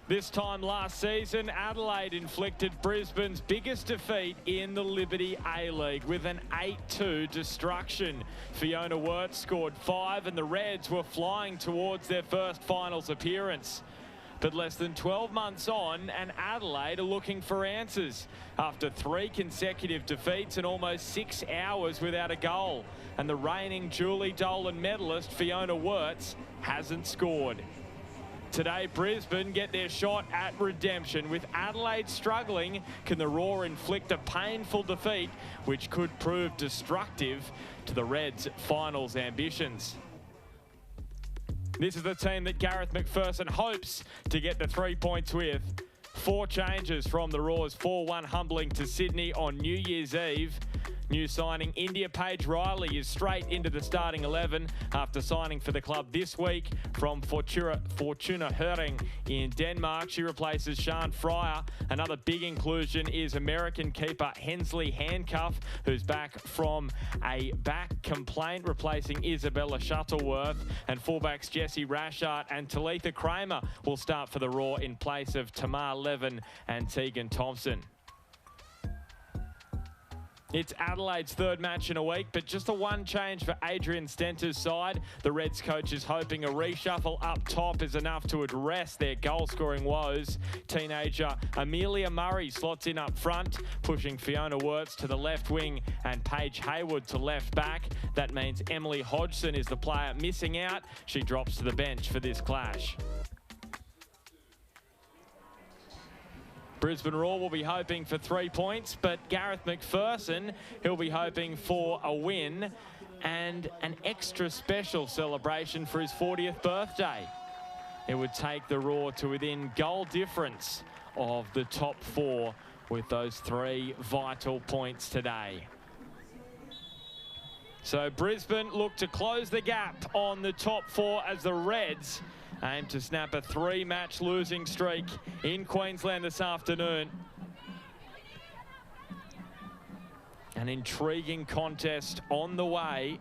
This time last season, Adelaide inflicted Brisbane's biggest defeat in the Liberty A-League with an 8-2 destruction. Fiona Wirtz scored 5 and the Reds were flying towards their first finals appearance. But less than 12 months on, and Adelaide are looking for answers after 3 consecutive defeats and almost 6 hours without a goal. And the reigning Julie Dolan medalist Fiona Wirtz hasn't scored. Today, Brisbane get their shot at redemption. With Adelaide struggling, can the Roar inflict a painful defeat which could prove destructive to the Reds' finals ambitions? This is the team that Gareth McPherson hopes to get the 3 points with. 4 changes from the Roar's 4-1 humbling to Sydney on New Year's Eve. New signing India Paige Riley is straight into the starting 11 after signing for the club this week from Fortuna Hering in Denmark. She replaces Sian Fryer. Another big inclusion is American keeper Hensley Handcuff, who's back from a back complaint, replacing Isabella Shuttleworth. And fullbacks Jessie Rashart and Talitha Kramer will start for the Roar in place of Tamar Levin and Tegan Thompson. It's Adelaide's 3rd match in a week, but just a 1 change for Adrian Stenter's side. The Reds coach is hoping a reshuffle up top is enough to address their goal-scoring woes. Teenager Amelia Murray slots in up front, pushing Fiona Wirtz to the left wing and Paige Hayward to left back. That means Emily Hodgson is the player missing out. She drops to the bench for this clash. Brisbane Roar will be hoping for 3 points, but Gareth McPherson, he'll be hoping for a win and an extra special celebration for his 40th birthday. It would take the Roar to within goal difference of the top 4 with those 3 vital points today. So Brisbane look to close the gap on the top 4 as the Reds aim to snap a 3-match losing streak in Queensland this afternoon. An intriguing contest on the way,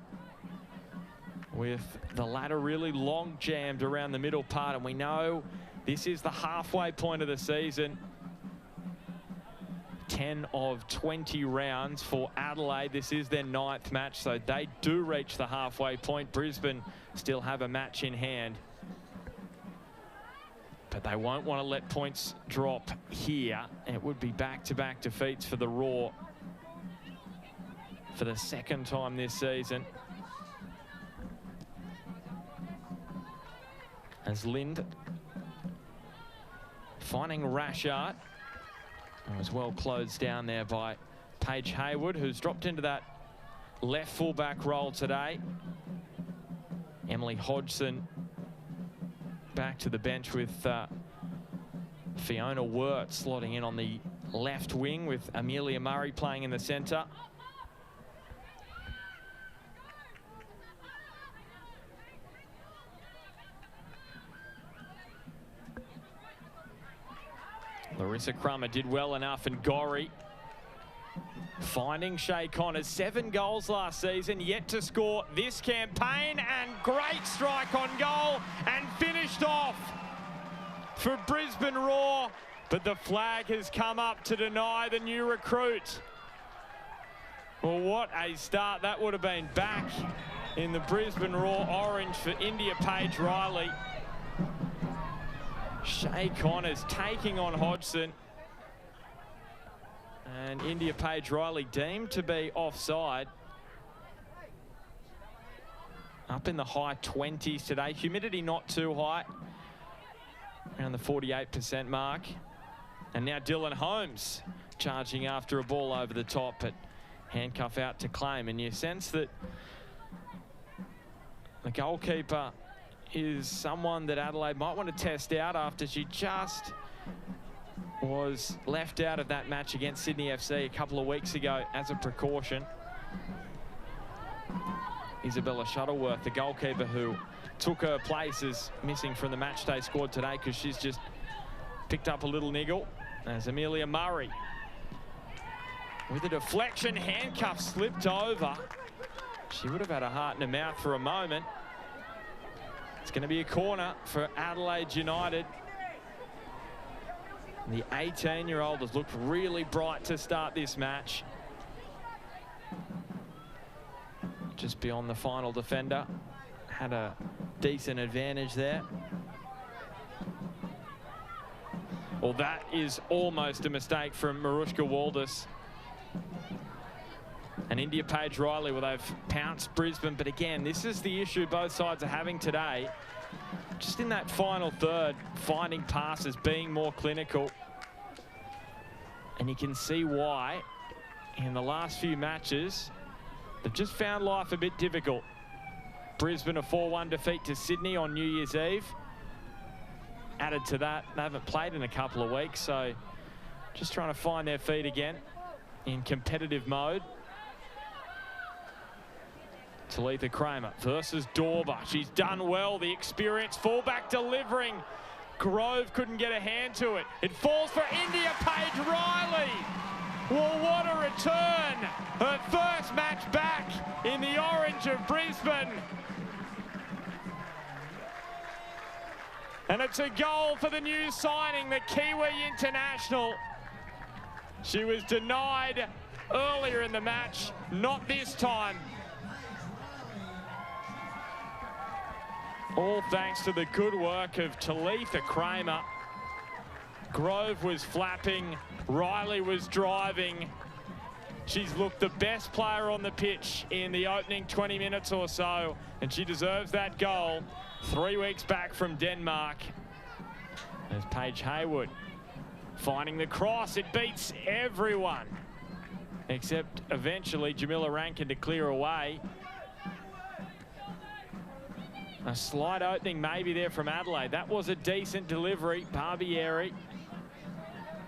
with the ladder really long jammed around the middle part, and we know this is the halfway point of the season. 10 of 20 rounds for Adelaide. This is their 9th match, so they do reach the halfway point. Brisbane still have a match in hand, but they won't want to let points drop here. It would be back-to-back defeats for the Roar for the 2nd time this season. As Lind finding Rashart. It was well closed down there by Paige Hayward, who's dropped into that left fullback role today. Emily Hodgson back to the bench with Fiona Wirtz slotting in on the left wing, with Amelia Murray playing in the centre. Larissa Crummer did well enough, and Gorry finding Shay Connors. 7 goals last season, yet to score this campaign, and great strike on goal and finished off for Brisbane Roar, but the flag has come up to deny the new recruit. Well, what a start that would have been back in the Brisbane Roar orange for India Paige Riley. Shay Connors taking on Hodgson, and India Paige Riley deemed to be offside. Up in the high 20s today. Humidity not too high, around the 48% mark. And now Dylan Holmes charging after a ball over the top, but handcuff out to claim. And you sense that the goalkeeper is someone that Adelaide might want to test out after she just was left out of that match against Sydney FC a couple of weeks ago as a precaution. Isabella Shuttleworth, the goalkeeper who took her place, is missing from the matchday squad today because she's just picked up a little niggle. As Amelia Murray with a deflection, handcuff slipped over. She would have had a heart and a mouth for a moment. It's going to be a corner for Adelaide United. The 18-year-old has looked really bright to start this match. Just beyond the final defender. Had a decent advantage there. Well, that is almost a mistake from Marushka Waldus. And India Paige Riley, well, they've pounced Brisbane. But again, this is the issue both sides are having today. Just in that final third, finding passes, being more clinical. And you can see why in the last few matches, they've just found life a bit difficult. Brisbane a 4-1 defeat to Sydney on New Year's Eve. Added to that, they haven't played in a couple of weeks, so just trying to find their feet again in competitive mode. Talitha Kramer versus Dorber. She's done well. The experienced fullback delivering. Grove couldn't get a hand to it. It falls for India Paige Riley. Well, what a return. Her first match back in the orange of Brisbane. And it's a goal for the new signing, the Kiwi international. She was denied earlier in the match, not this time. All thanks to the good work of Talitha Kramer. Grove was flapping, Riley was driving. She's looked the best player on the pitch in the opening 20 minutes or so, and she deserves that goal. 3 weeks back from Denmark. There's Paige Hayward finding the cross. It beats everyone, except eventually Jamila Rankin to clear away. A slight opening maybe there from Adelaide. That was a decent delivery. Barbieri.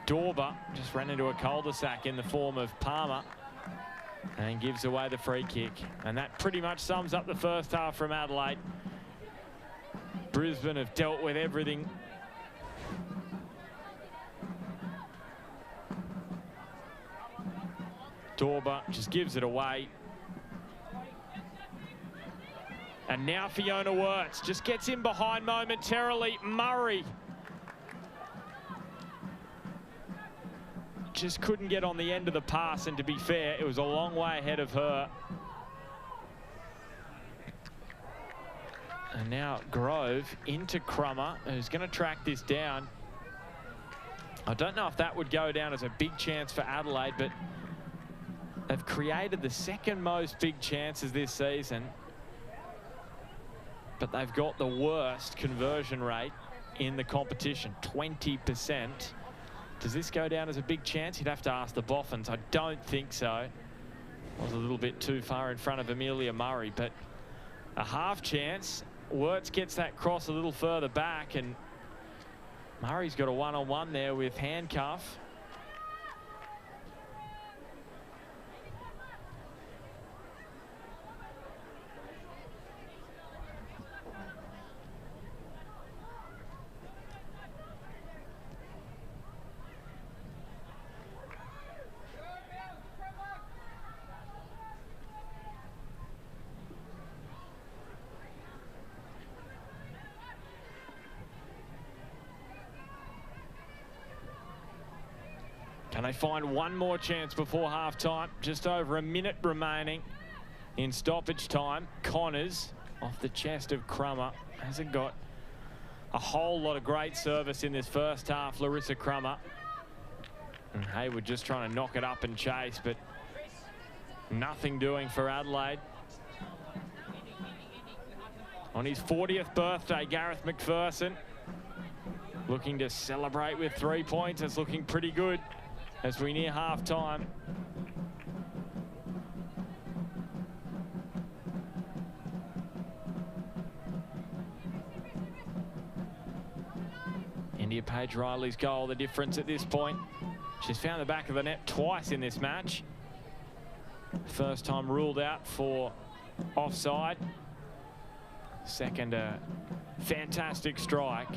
Dorber just ran into a cul-de-sac in the form of Palmer and gives away the free kick. And that pretty much sums up the first half from Adelaide. Brisbane have dealt with everything. Dorber just gives it away. And now Fiona Wirtz just gets in behind momentarily. Murray just couldn't get on the end of the pass, and to be fair, it was a long way ahead of her. And now Grove into Crummer, who's going to track this down. I don't know if that would go down as a big chance for Adelaide, but they've created the second most big chances this season. But they've got the worst conversion rate in the competition, 20%. Does this go down as a big chance? You'd have to ask the Boffins. I don't think so. Was a little bit too far in front of Amelia Murray, but a half chance. Wirtz gets that cross a little further back, and Murray's got a one-on-one there with Handcuff. Can they find one more chance before half-time? Just over a minute remaining in stoppage time. Connors off the chest of Crummer. Hasn't got a whole lot of great service in this first half, Larissa Crummer. And Hayward just trying to knock it up and chase, but nothing doing for Adelaide. On his 40th birthday, Gareth McPherson looking to celebrate with 3 points. It's looking pretty good as we near half-time. India Paige Riley's goal, the difference at this point. She's found the back of the net twice in this match. First time ruled out for offside. Second, a fantastic strike.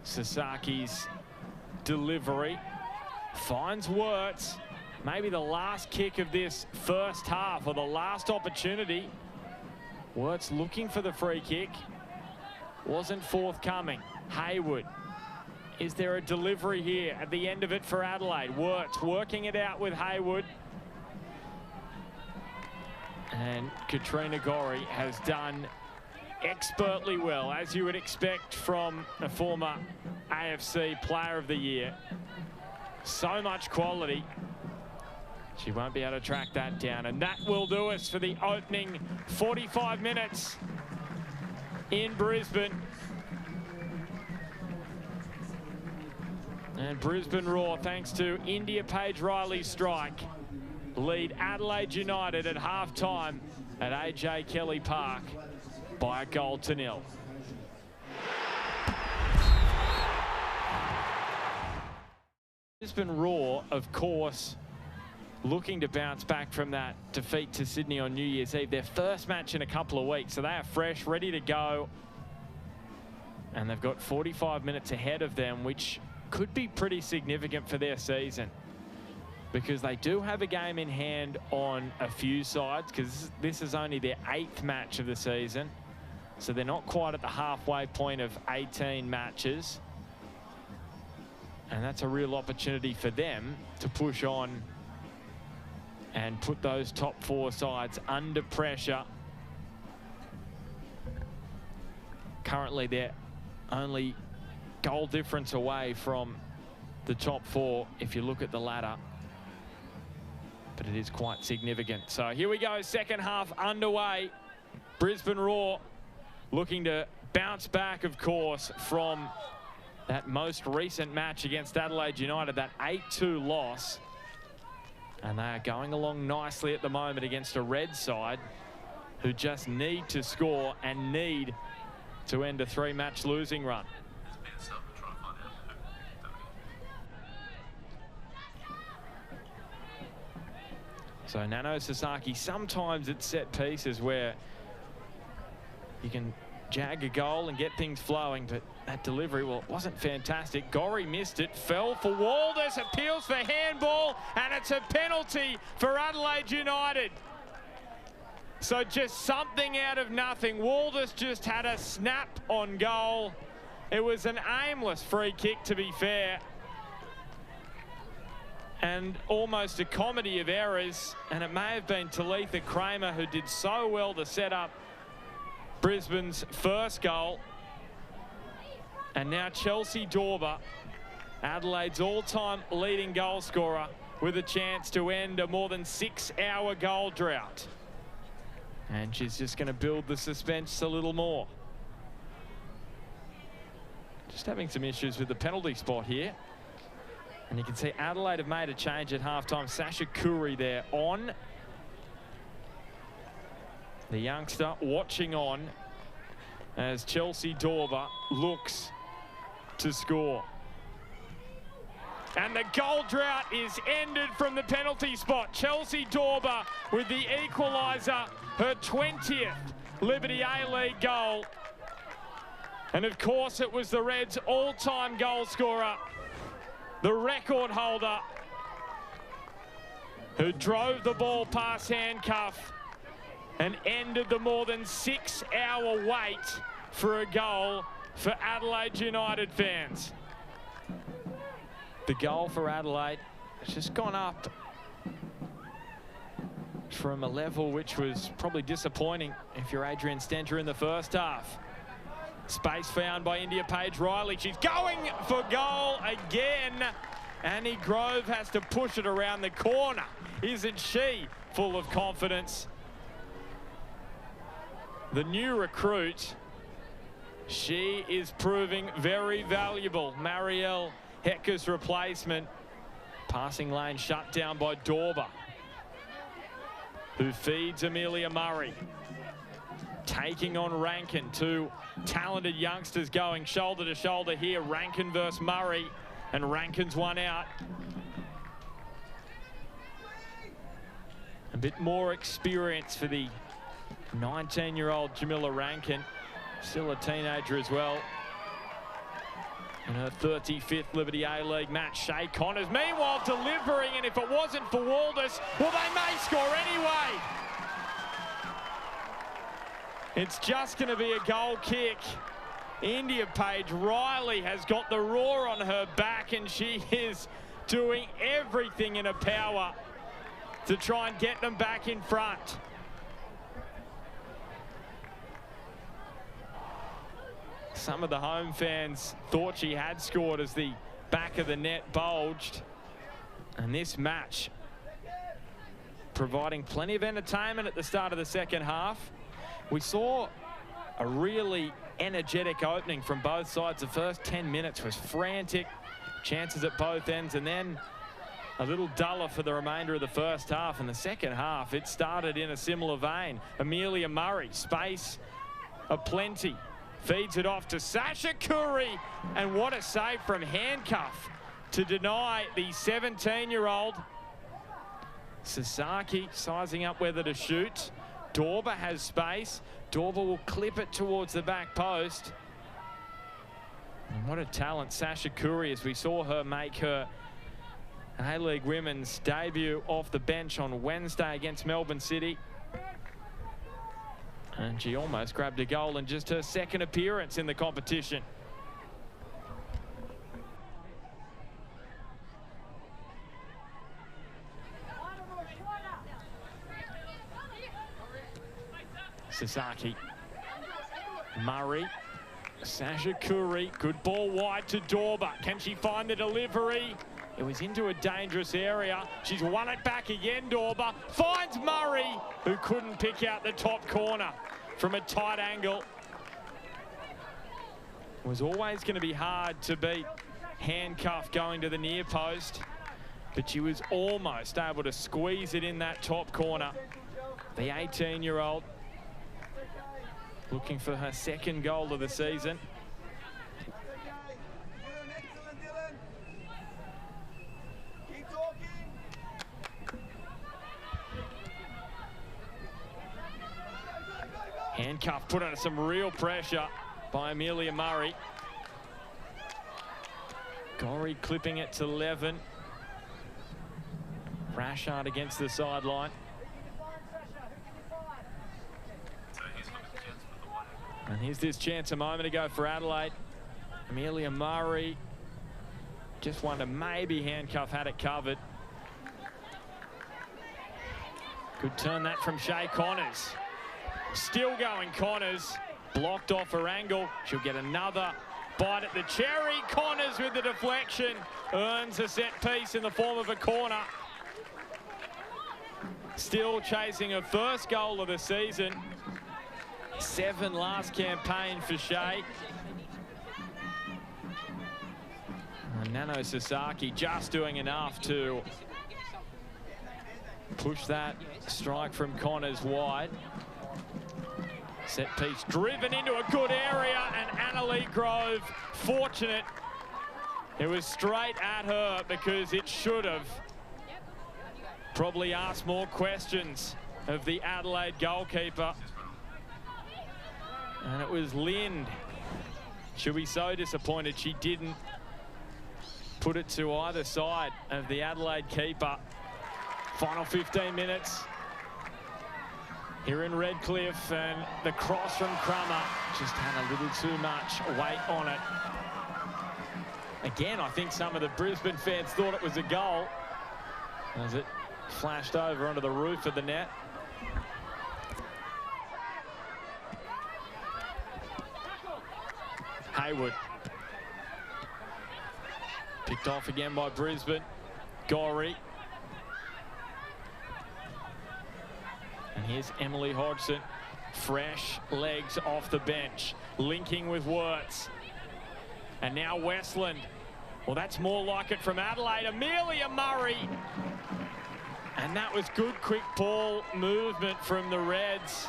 Sasaki's delivery finds Wirtz. Maybe the last kick of this first half, or the last opportunity. Wirtz looking for the free kick. wasn't forthcoming. Hayward. Is there a delivery here at the end of it for Adelaide? Wirtz working it out with Hayward. And Katrina Gorry has done expertly well, as you would expect from a former AFC Player of the Year. So much quality. She won't be able to track that down. And that will do us for the opening 45 minutes in Brisbane. And Brisbane Roar, thanks to India Page Riley's strike, lead Adelaide United at half-time at AJ Kelly Park by 1-0. Brisbane Roar, of course, looking to bounce back from that defeat to Sydney on New Year's Eve. Their first match in a couple of weeks, so they are fresh, ready to go. And they've got 45 minutes ahead of them, which could be pretty significant for their season, because they do have a game in hand on a few sides, because this is only their 8th match of the season. So they're not quite at the halfway point of 18 matches. And that's a real opportunity for them to push on and put those top 4 sides under pressure. Currently, they're only goal difference away from the top 4 if you look at the ladder. But it is quite significant. So here we go, second half underway. Brisbane Roar looking to bounce back, of course, from that most recent match against Adelaide United, that 8-2 loss. And they are going along nicely at the moment against a red side who just need to score and need to end a 3-match losing run. So Nano Sasaki, sometimes it's set pieces where you can jag a goal and get things flowing, but that delivery, well, it wasn't fantastic. Gorry missed it, fell for Waldes, appeals for handball, and it's a penalty for Adelaide United. So just something out of nothing. Waldes just had a snap on goal. It was an aimless free kick, to be fair, and almost a comedy of errors. And it may have been Talitha Kramer who did so well to set up Brisbane's first goal. And now Chelsea Dorber, Adelaide's all-time leading goal scorer, with a chance to end a more than 6-hour goal drought. And she's just going to build the suspense a little more. Just having some issues with the penalty spot here. And you can see Adelaide have made a change at halftime. Sasha Curry there on. The youngster watching on as Chelsea Dorber looks to score. And the goal drought is ended from the penalty spot. Chelsea Dorber with the equaliser, her 20th Liberty A-League goal. And of course it was the Reds' all-time goal scorer, the record holder, who drove the ball past handcuff and ended the more than 6-hour wait for a goal for Adelaide United fans. The goal for Adelaide has just gone up from a level which was probably disappointing if you're Adrian Stenter in the first half. Space found by India Page Riley. She's going for goal again. Annie Grove has to push it around the corner. Isn't she full of confidence? The new recruit, she is proving very valuable. Marielle Hecker's replacement. Passing lane shut down by Dorber, who feeds Amelia Murray. Taking on Rankin, 2 talented youngsters going shoulder to shoulder here. Rankin versus Murray, and Rankin's one out. A bit more experience for the 19-year-old Jamila Rankin, still a teenager as well. In her 35th Liberty A-League match, Shay Connors meanwhile delivering, and if it wasn't for Waldes, well, they may score anyway. It's just going to be a goal kick. India Paige Riley has got the Roar on her back, and she is doing everything in her power to try and get them back in front. Some of the home fans thought she had scored as the back of the net bulged. And this match providing plenty of entertainment at the start of the second half. We saw a really energetic opening from both sides. The first 10 minutes was frantic, chances at both ends, and then a little duller for the remainder of the first half. In the second half, it started in a similar vein. Amelia Murray, space aplenty, feeds it off to Sasha Curry, and what a save from Handcuff to deny the 17-year-old. Sasaki sizing up whether to shoot. Dorber has space. Dorber will clip it towards the back post. And what a talent Sasha Curry, as we saw her make her A-League Women's debut off the bench on Wednesday against Melbourne City. And she almost grabbed a goal in just her second appearance in the competition. Sasaki, Murray, Sasha Curry, good ball wide to Dorber. Can she find the delivery? It was into a dangerous area. She's won it back again, Dorber. Finds Murray, who couldn't pick out the top corner from a tight angle. It was always going to be hard to beat Handcuff going to the near post, but she was almost able to squeeze it in that top corner. The 18-year-old looking for her second goal of the season. Handcuff put under some real pressure by Amelia Murray. Gorry clipping it to 11. Rashard against the sideline. And here's this chance a moment ago for Adelaide. Amelia Murray. Just wonder maybe Handcuff had it covered. Good turn that from Shay Connors. Still going Connors. Blocked off her angle. She'll get another bite at the cherry. Connors with the deflection. Earns a set piece in the form of a corner. Still chasing her first goal of the season. 7 last campaign for Shay. And Nano Sasaki just doing enough to push that strike from Connors wide. Set piece driven into a good area, and Annalie Grove fortunate. It was straight at her because it should have probably asked more questions of the Adelaide goalkeeper. And it was Lind. She'll be so disappointed she didn't put it to either side of the Adelaide keeper. Final 15 minutes here in Redcliffe, and the cross from Crummer just had a little too much weight on it. Again, I think some of the Brisbane fans thought it was a goal as it flashed over onto the roof of the net. Hayward. Picked off again by Brisbane. Gorry. And here's Emily Hodgson. Fresh legs off the bench. Linking with Wirtz. And now Westland. Well, that's more like it from Adelaide. Amelia Murray. And that was good quick ball movement from the Reds.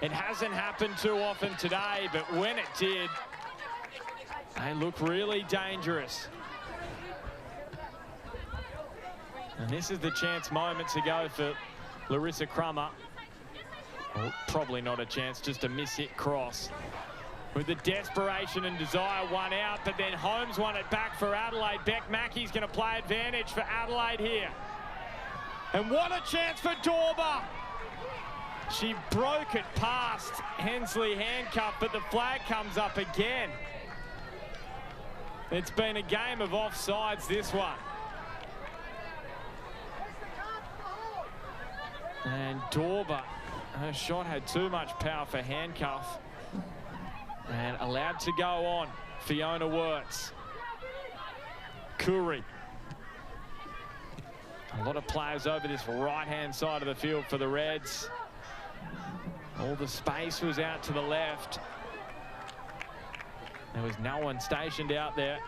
It hasn't happened too often today, but when it did, they look really dangerous. And this is the chance moments ago for Larissa Crummer. Well, probably not a chance, just a miss-hit cross. With the desperation and desire, one out, but then Holmes won it back for Adelaide. Beck Mackey's going to play advantage for Adelaide here. And what a chance for Dorber. She broke it past Hensley Handcuff, but the flag comes up again. It's been a game of offsides, this one. And Dorber, her shot had too much power for handcuff. And allowed to go on, Fiona Wirtz. Curry. A lot of players over this right-hand side of the field for the Reds. All the space was out to the left. There was no one stationed out there.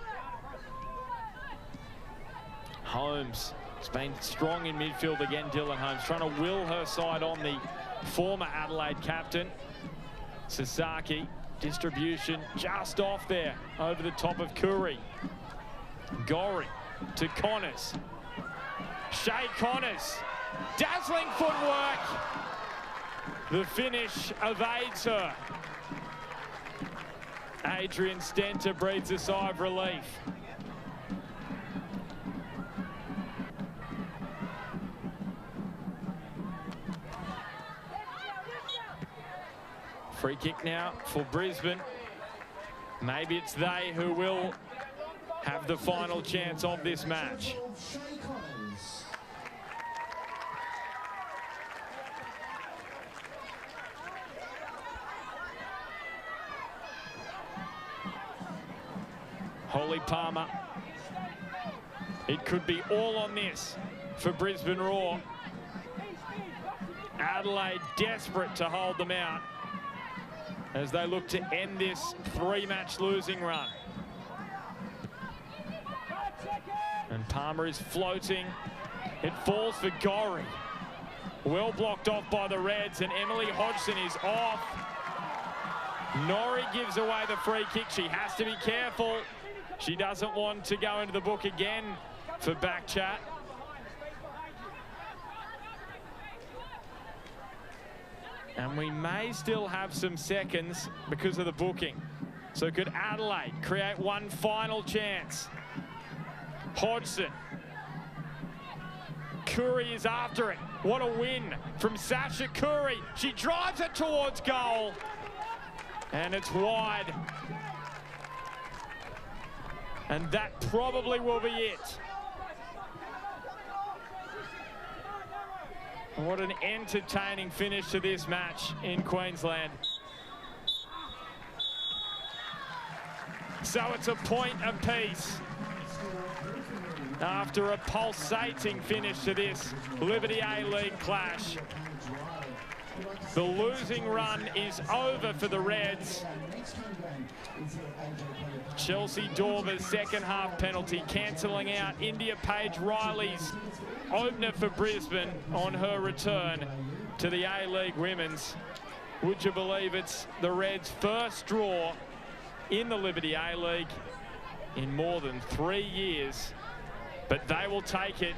Holmes has been strong in midfield again, Dylan Holmes, trying to will her side on the former Adelaide captain. Sasaki, distribution just off there, over the top of Curry. Gorry to Connors. Shay Connors, dazzling footwork. The finish evades her. Adrian Stenter breathes a sigh of relief. Free kick now for Brisbane. Maybe it's they who will have the final chance of this match. Holly Palmer. It could be all on this for Brisbane Roar. Adelaide desperate to hold them out as they look to end this three-match losing run. And Palmer is floating. It falls for Gorry. Well blocked off by the Reds, and Emily Hodgson is off. Norrie gives away the free kick. She has to be careful. She doesn't want to go into the book again for back chat. And we may still have some seconds because of the booking. So could Adelaide create one final chance? Hodgson. Curry is after it. What a win from Sasha Curry. She drives it towards goal. And it's wide. And that probably will be it. What an entertaining finish to this match in Queensland. So it's a point apiece after a pulsating finish to this Liberty A-League clash. The losing run is over for the Reds. Chelsea Dorber's second half penalty cancelling out India Page Riley's opener for Brisbane on her return to the A-League Women's. Would you believe it's the Reds' first draw in the Liberty A-League in more than 3 years? But they will take it